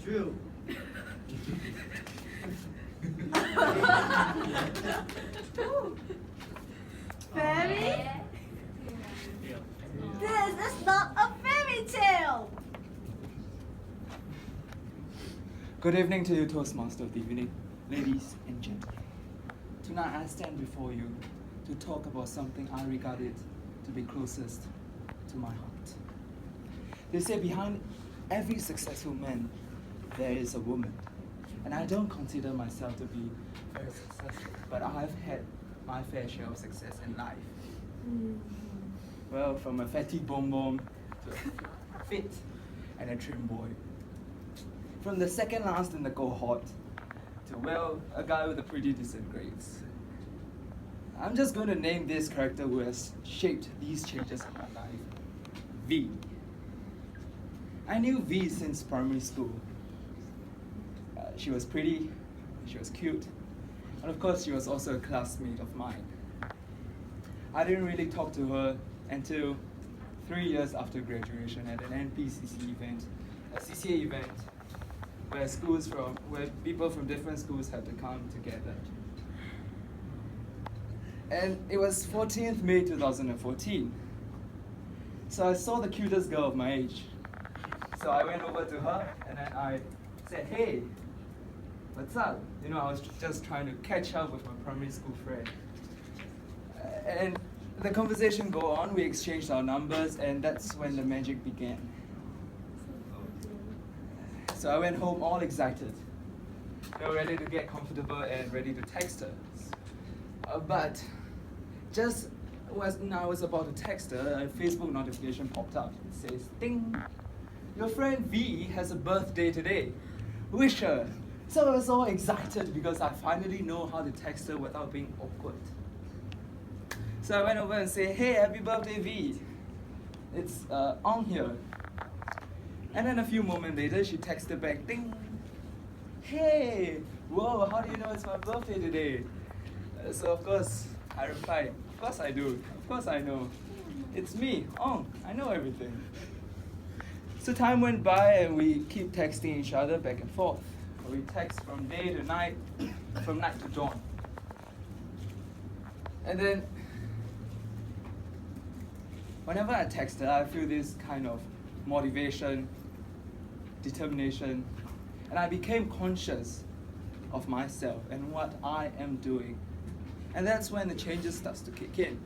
True. Fairy? This is not a fairy tale! Good evening to you, Toastmasters of the evening, ladies and gentlemen. Tonight I stand before you to talk about something I regard it to be closest to my heart. They say behind every successful man, there is a woman. And I don't consider myself to be very successful, but I've had my fair share of success in life. Well, from a fatty bonbon to a fit and a trim boy. From the second last in the cohort to, well, a guy with a pretty decent grades. I'm just going to name this character who has shaped these changes in my life. V. I knew V since primary school. She was pretty, she was cute, and of course she was also a classmate of mine. I didn't really talk to her until 3 years after graduation at an NPCC event, a CCA event, where people from different schools had to come together. And it was 14th May 2014. So I saw the cutest girl of my age. So I went over to her and then I said, "Hey, what's up?" You know, I was just trying to catch up with my primary school friend. And the conversation go on, we exchanged our numbers, and that's when the magic began. So I went home all excited, ready to get comfortable and ready to text her. But just when I was about to text her, a Facebook notification popped up. It says, "Ding, your friend V has a birthday today. Wish her." So I was all excited because I finally know how to text her without being awkward. So I went over and said, "Hey, happy birthday, V. It's on here." And then a few moments later, she texted back, "Ding. Hey, whoa, how do you know it's my birthday today?" So of course, I replied, "Of course I do. Of course I know. It's me, Ong. I know everything." So time went by and we keep texting each other back and forth. We text from day to night, from night to dawn. And then, whenever I text her, I feel this kind of motivation, determination, and I became conscious of myself and what I am doing. And that's when the changes starts to kick in.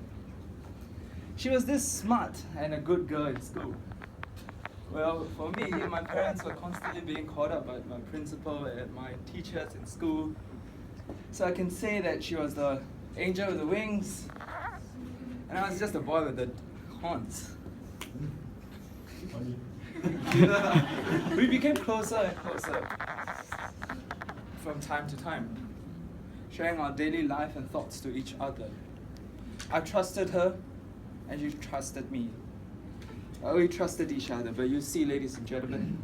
She was this smart and a good girl in school. Well, for me, my parents were constantly being called up by my principal and my teachers in school. So I can say that she was the angel with the wings, and I was just a boy with the horns. We became closer and closer from time to time, sharing our daily life and thoughts to each other. I trusted her, and she trusted me. We trusted each other, but you see, ladies and gentlemen,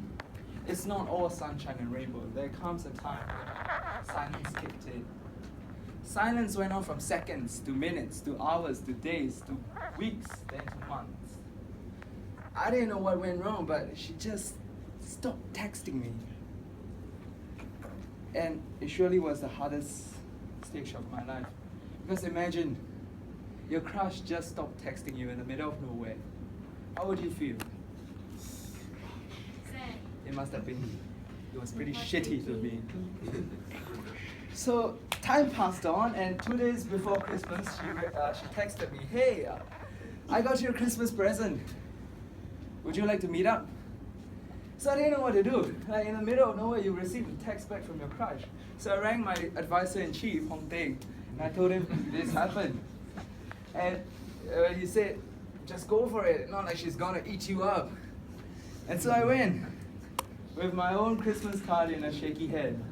it's not all sunshine and rainbow. There comes a time when silence kicked in. Silence went on from seconds to minutes to hours to days to weeks, then to months. I didn't know what went wrong, but she just stopped texting me. And it surely was the hardest stage of my life. Because imagine, your crush just stopped texting you in the middle of nowhere. How would you feel? It must have been, it was pretty shitty to me. So time passed on, and 2 days before Christmas, she texted me, "Hey, I got you a Christmas present. Would you like to meet up?" So I didn't know what to do. Like in the middle of nowhere, you received a text back from your crush. So I rang my advisor-in-chief, Hong Teng, and I told him this happened. And he said, "Just go for it, not like she's gonna eat you up." And so I went with my own Christmas card in a shaky hand.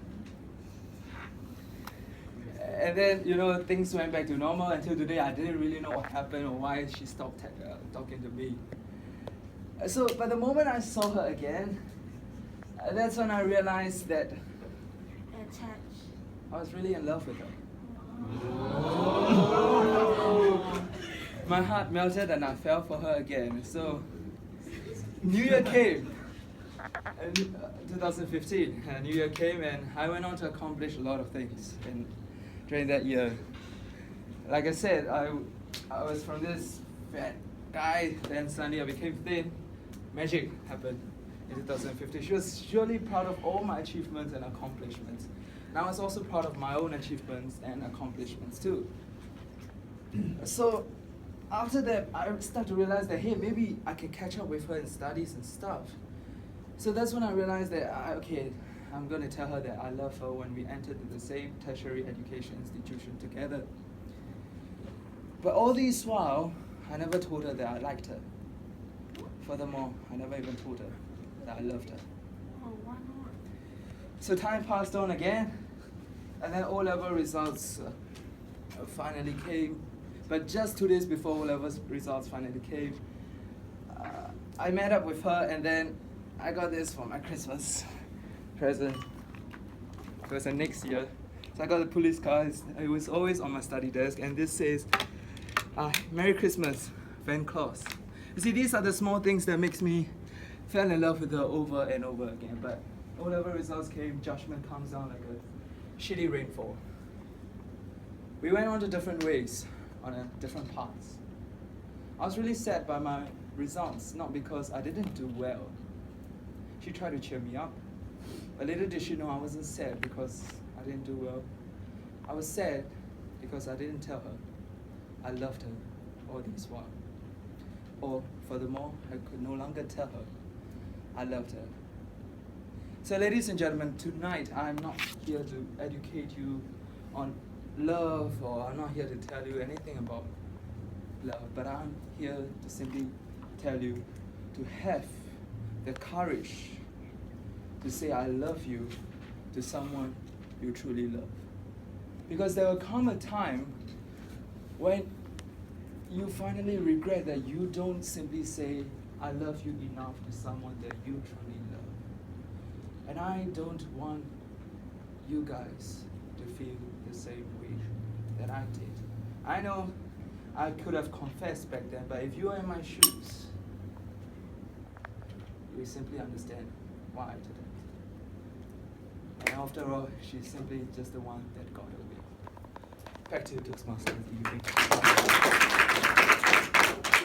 And then, things went back to normal until today. I didn't really know what happened or why she stopped talking to me. So, but the moment I saw her again, that's when I realized that I was really in love with her. My heart melted and I fell for her again. So, New Year came. in 2015, New Year came and I went on to accomplish a lot of things during that year. Like I said, I was from this fat guy, then suddenly I became thin. Magic happened in 2015. She was surely proud of all my achievements and accomplishments. And I was also proud of my own achievements and accomplishments too. So after that, I started to realize that, hey, maybe I can catch up with her in studies and stuff. So that's when I realized that, I'm going to tell her that I love her when we entered the same tertiary education institution together. But all this while, I never told her that I liked her. Furthermore, I never even told her that I loved her. Oh, why not? So time passed on again, and then O-level results finally came. But just 2 days before O-level results finally came, I met up with her, and then I got this for my Christmas present. It was the next year. So I got a police car. It was always on my study desk, and this says, Merry Christmas, Van Claus. You see, these are the small things that makes me fall in love with her over and over again. But O-level results came, judgment comes down like a shitty rainfall. We went on to different ways, on different paths. I was really sad by my results, not because I didn't do well. She tried to cheer me up. But little did she know I wasn't sad because I didn't do well. I was sad because I didn't tell her I loved her all this while. Or furthermore, I could no longer tell her I loved her. So ladies and gentlemen, tonight I'm not here to educate you on love, or I'm not here to tell you anything about love, but I'm here to simply tell you to have the courage to say I love you to someone you truly love. Because there will come a time when you finally regret that you don't simply say I love you enough to someone that you truly love. And I don't want you guys to feel the same way that I did. I know I could have confessed back then, but if you are in my shoes, you will simply understand why I did it. And after all, she's simply just the one that got away. Back to Toastmasters.